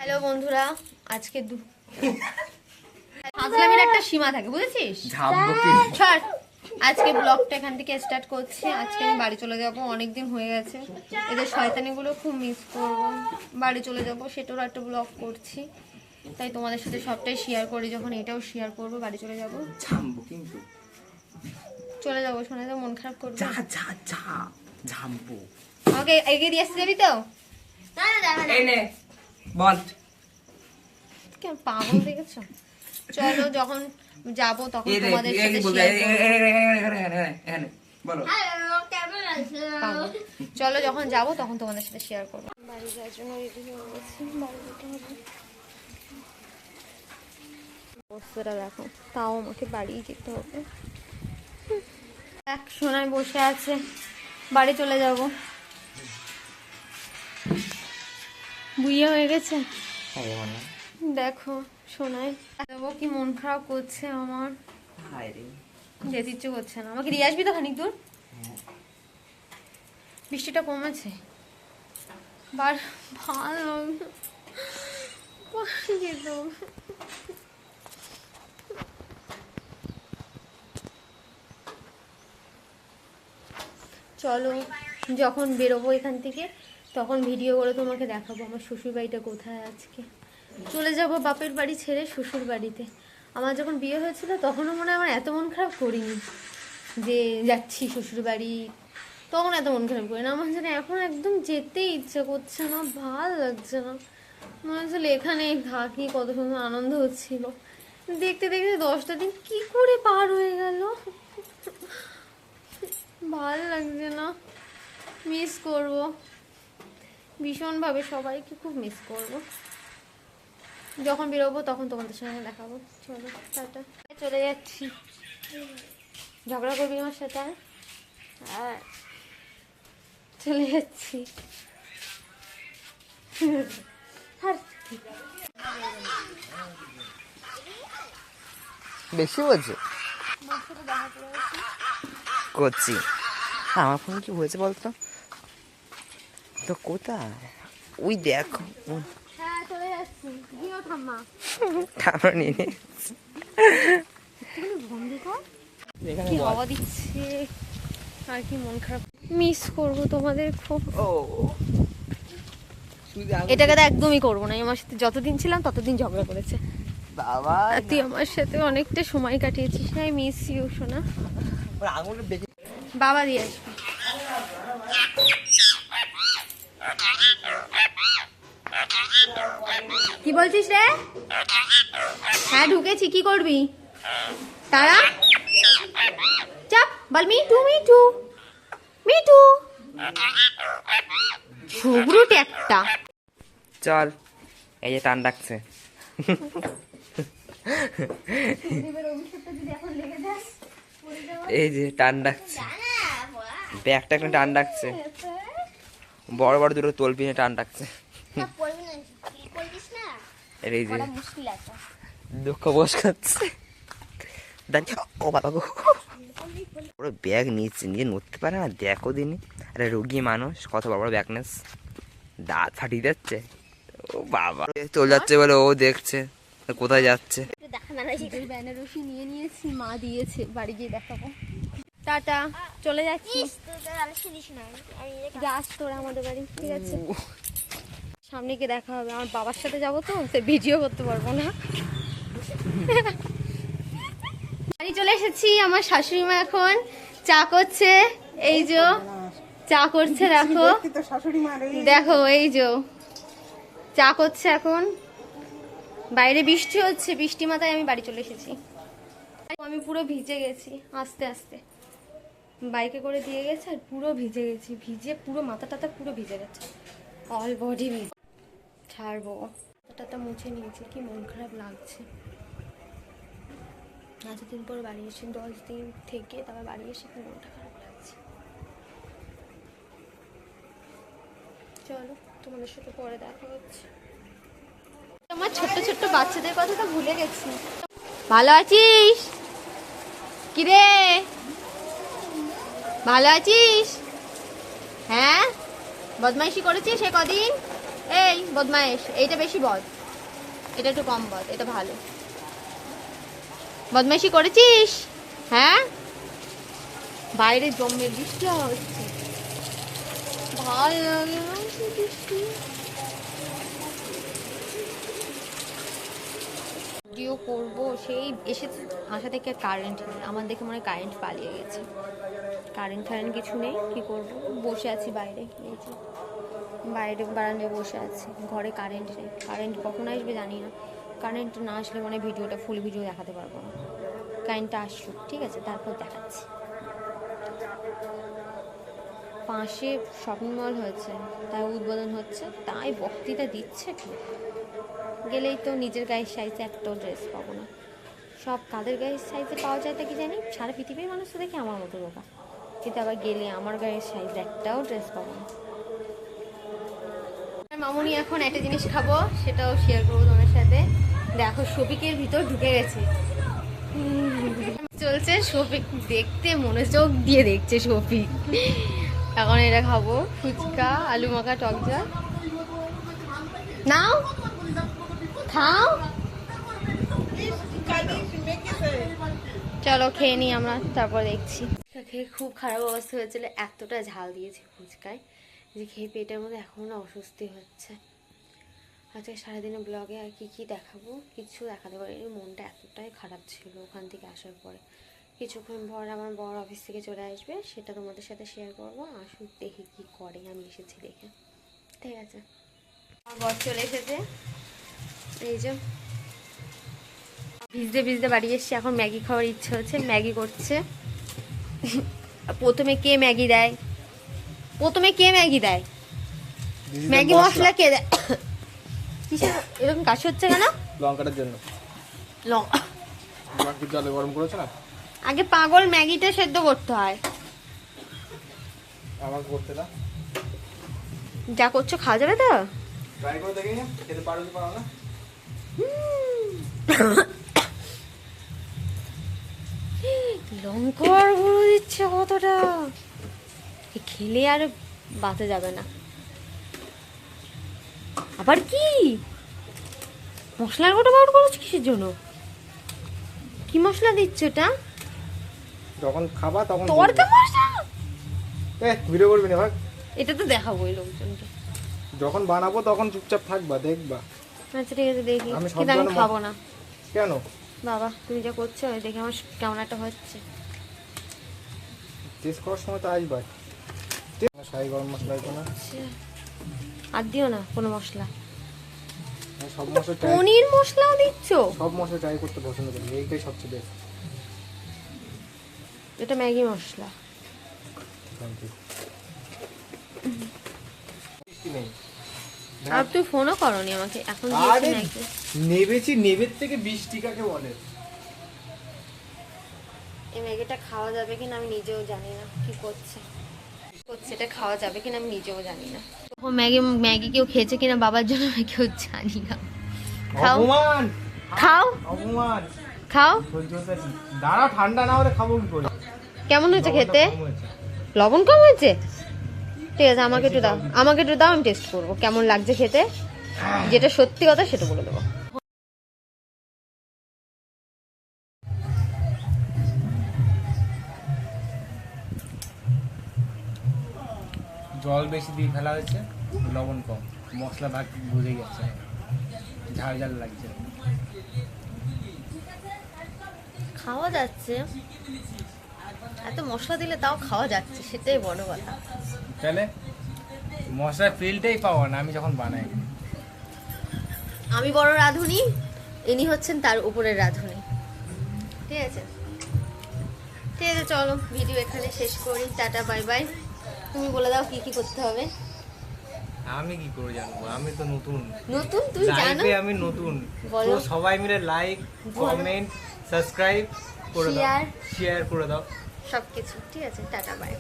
Hello বন্ধুরা, আজকে ফাজলামির একটা সীমা থাকে, বুঝেছিস? ছাড়, আজকে ব্লগটা এখান থেকে স্টার্ট করছি। আজকে আমি বাড়ি চলে যাব, অনেকদিন হয়ে গেছে। এদের শয়তানিগুলো খুব মিস করব। বাড়ি চলে যাব, সেটারও একটা ব্লগ করছি, তাই তোমাদের সাথে সবটাই শেয়ার করি। যখন এটাও শেয়ার করব, বাড়ি চলে যাব। কিন্তু চলে যাবো, শোনা তো মন খারাপ করবে। ঝাম্পু আমাকে এগিয়ে দিয়ে আসতে যাবি তো? বল কেন পাগল দেখেছো? চলো, যখন যাব তখন তোমাদের সাথে চলো, যখন যাব তখন তোমাদের সাথে শেয়ার করবো। বাড়ি যাওয়ার জন্য রেডি হয়ে গেছি। বাড়ি যেতে হবে। অবস্থাটা দেখো, তাও আমাকে বাড়ি যেতে হবে। এক সোনায় বসে আছে, বাড়ি চলে যাব। বুইয়া হয়ে গেছে দেখো সোনায়। দেবো কি মন খারাপ করছে আমার, যেতে ইচ্ছে করছে না। আমাকে দিয়ে আসবি তো খানিক দূর? বৃষ্টিটা কমেছে, বার ভালো যেত। চলো, যখন বেরোবো এখান থেকে তখন ভিডিও করে তোমাকে দেখাবো আমার শ্বশুর বাড়িটা কোথায়। আজকে চলে যাব বাপের বাড়ি ছেড়ে শ্বশুর বাড়িতে। আমার যখন বিয়ে হয়েছিল তখনও মনে হয় আমার এত মন খারাপ করিনি যে যাচ্ছি শ্বশুর বাড়ি, তখন এত মন খারাপ করি না। আমার যেন এখন একদম যেতেই ইচ্ছে করছে না, ভাল লাগছে না। মনে হচ্ছিল এখানেই থাকি, কত সুন্দর আনন্দ হচ্ছিল। দেখতে দেখতে 10টা দিন কি করে পার হয়ে গেল, ভাল লাগছে না। মিস করব ভীষণভাবে, সবাইকে খুব মিস করব। যখন বেরোবো তখন তোমাদের সঙ্গে দেখাবো। চলো টাটা, চলে যাচ্ছি। ঝগড়া করবি আমার সাথে? আর চলে যাচ্ছি। বেশি বলছে করছি। আমার ফোন কি হয়েছে বলতো? তো কোথায় ওই দেখো, হ্যাঁ চলে যাচ্ছি। গিয়েও থাম্মা ঠান্ডা নিয়ে বন্ধ কর। কি হাওয়া দিচ্ছে, আর কি মন খারাপ। মিস করবো তোমাদের খুব। এটাকে তো একদমই করবো না। আমার সাথে যতদিন ছিলাম ততদিন ঝগড়া করেছে বাবা। তুই আমার সাথে অনেকটা সময় কাটিয়েছিস। আই মিস ইউ সোনা। বাবা দিয়ে আসবি। কি বলছিস রে? হ্যাঁ ঢুকেছি, কি করবি তারা? চাপ বল। মিঠু মিঠু মিঠু, ঝগড়ুট একটা। চল, এই যে টান ডাকছে। এই যে টান ডাকছে, ব্যাগটা একটা টান ডাকছে, বড় বড় দুটো তলপিনে টান ডাকছে। এই যে দুঃখ বস খাচ্ছে। ও বাবা গো, বড় ব্যাগ নিচ্ছে, নিয়ে নড়তে পারে না। দেখো দিনে আরে রোগী মানুষ, কত বড় বড় ব্যাগ নেস, দাঁত ফাটিয়ে যাচ্ছে। ও বাবা চলে যাচ্ছে বলে ও দেখছে কোথায় যাচ্ছে। বেনারসি নিয়ে নিয়েছি, মা দিয়েছে, বাড়ি গিয়ে দেখাবো। টাটা, চলে যাচ্ছি। যাস তোরা আমাদের বাড়ি, ঠিক আছে? সামনে গিয়ে দেখা হবে। আমার বাবার সাথে যাবো তো, সে ভিডিও করতে পারবো না। বাড়ি চলে এসেছি। আমার শাশুড়ি মা এখন চা করছে। এই যে চা করছে, দেখো দেখো, এই যে চা করছে এখন। বাইরে বৃষ্টি হচ্ছে, বৃষ্টি মাথায় আমি বাড়ি চলে এসেছি। আমি পুরো ভিজে গেছি, আস্তে আস্তে বাইকে করে দিয়ে গেছে, আর পুরো ভিজে গেছি। ভিজে পুরো মাথা টাথা পুরো ভিজে গেছে, অল বডি ভিজে। ছাড়বো, মাথাটা মুছে নিয়েছি, কি মন খারাপ লাগছে। এতদিন পর বাড়ি এসে 10 দিন থেকে তারপর বাড়ি এসে কি মনটা খারাপ লাগছে। চলো, তোমাদের সাথে পরে দেখা হচ্ছে। আমার ছোট্ট ছোট্ট বাচ্চাদের কথা তো ভুলে গেছি। ভালো আছিস? কিরে ভালো আছিস? হ্যাঁ, বদমাইশি করেছিস সে কদিন? এই বদমাইশ, এইটা বেশি বদ, এটা একটু কম বদ, এটা ভালো। বদমাইশি করেছিস? হ্যাঁ, বাইরে জম্মের বৃষ্টি হচ্ছে, ভালো লাগে না বৃষ্টি। ভিডিও করবো, সেই এসে আসা থেকে কারেন্ট নেই, আমার দেখে মনে হয় কারেন্ট পালিয়ে গেছে। কারেন্ট কিছু নেই, কি করব, বসে আছি বাইরে, এই যে বাইরে বারান্দায় বসে আছি, ঘরে কারেন্ট নেই। কারেন্ট কখন আসবে জানি না, কারেন্ট না আসলে মানে ভিডিওটা ফুল ভিডিও দেখাতে পারবো না। কারেন্টটা আসুক, ঠিক আছে, তারপর দেখাচ্ছি। পাশে শপিং মল হয়েছে, তাই উদ্বোধন হচ্ছে, তাই বক্তৃতা দিচ্ছে। কি গেলেই তো নিজের গায়ের সাইজে একটাও ড্রেস পাবো না। সব কাদের গায়ের সাইজে পাওয়া যায় তা কি জানি, সারা পৃথিবীর মানুষ তো দেখে আমার মতো রোগা, কিন্তু আবার গেলে আমার গায়ের সাইজে একটাও ড্রেস পাবো না। মামুনি এখন একটা জিনিস খাবো, সেটাও শেয়ার করবো তোমার সাথে। দেখো শফিকের ভিতর ঢুকে গেছে, চলছে শফিক, দেখতে মনোযোগ দিয়ে দেখছে শফিক। এখন এটা খাবো, ফুচকা, আলু মাখা, টক ঝাল। নাও খাও, চলো খেয়ে নিই আমরা, তারপর দেখছি। খেয়ে খুব খারাপ অবস্থা হয়েছিল, এতটা ঝাল দিয়েছে ফুচকায় যে খেয়ে পেটের মধ্যে এখনো অস্বস্তি হচ্ছে। আজকে সারাদিনে ব্লগে আর কি দেখাবো, কিছু দেখাতে পারিনি, মনটা এতটাই খারাপ ছিল ওখান থেকে আসার পরে। কিছুক্ষণ পর আমার বড় অফিস থেকে চলে আসবে, সেটা তোমাদের সাথে শেয়ার করবো। আসুক, দেখি কি করে, আমি এসেছি দেখে, ঠিক আছে। আমার বর চলে এসেছে, এই যে ভিজতে ভিজতে বাড়ি এসছি। এখন ম্যাগি খাওয়ার ইচ্ছে হচ্ছে, ম্যাগি করছে। প্রথমে কে ম্যাগি দেয়, ম্যাগি মশলা কে দেয়? কিসের এরকম কাশি হচ্ছে কেন? লঙ্কাটার জন্য। লঙ্কা জলে গরম করেছো না? আগে পাগল, ম্যাগিটা সেদ্ধ করতে হয়। আমাকে করতে দাও। যা করছো খাওয়া যাবে তো? ট্রাই করে দেখি, খেতে পারো কি পারো না। লঙ্কার গুঁড়ো দিচ্ছে কতটা, খেলে আর বাঁচা যাবে না। আবার কি মশলার গোটা পাউডার করেছো কিসের জন্য? কি মশলা দিচ্ছ এটা? যখন খাবা তখন তরকা মশলা। ভিডিও করবি না ভাই, এটা তো দেখাবোই লোকজনকে। যখন বানাবো তখন চুপচাপ থাকবা, দেখবা। আচ্ছা ঠিক আছে, দেখি, আমি কিন্তু আমি খাবো না। কেন? বাবা তুমি যা করছো দেখে আমার কেমন একটা হচ্ছে। টেস্ট করার সময় তো আসবা। শাহি গরম মশলা দিতো না, আর দিও না কোনো মশলা। সব মশলা পনির মশলাও দিচ্ছ? সব মশলা ট্রাই করতে পছন্দ করি, এইটাই সবচেয়ে বেস্ট। এটা ম্যাগি মশলা। আর তুই ফোনও করনি আমাকে, এখন দিয়েছি ম্যাগি। নেবেছি, নেবের থেকে 20 টাকাকে বলে। এই ম্যাগিটা খাওয়া যাবে কিনা আমি নিজেও জানি না, কি করছে এটা খাওয়া যাবে কিনা আমি নিজেও জানি না। ও ম্যাগি কেউ খেয়েছে কিনা বাবার জন্য আমি কেউ জানি না। খাও অপমান, খাও অপমান, খাও। দাঁড়া, ঠান্ডা না হলে খাবো কি করে? কেমন হয়েছে খেতে? লবণ কম হয়েছে? ঠিক আছে, আমাকে একটু দাও, আমি টেস্ট করবো কেমন লাগছে খেতে। যেটা সত্যি কথা সেটা বলে দেবো। জল বেশি দিয়ে ফেলা হয়েছে, লবণ কম, মশলা ভাগ বুঝে গেছে, ঝাল ঝাল লাগছে। খাওয়া যাচ্ছে, এত মশলা দিলে তাও খাওয়া যাচ্ছে, সেটাই বড় কথা। তাহলে মশলার ফিলটাই পাওয়া না আমি যখন বানাই। আমি বড় রাঁধুনি, ইনি হচ্ছেন তার উপরের রাঁধুনি, ঠিক আছে। ঠিক আছে, চলো ভিডিও এখানে শেষ করি, টাটা বাই বাই। তুমি বলে দাও কি কি করতে হবে। আমি কি করে জানবো, আমি তো নতুন। তুই জানো? আমি নতুন, বলো। তো সবাই মিলে লাইক, কমেন্ট, সাবস্ক্রাইব করে দাও, শেয়ার করে দাও সবকিছু, ঠিক আছে, টাটা বাই।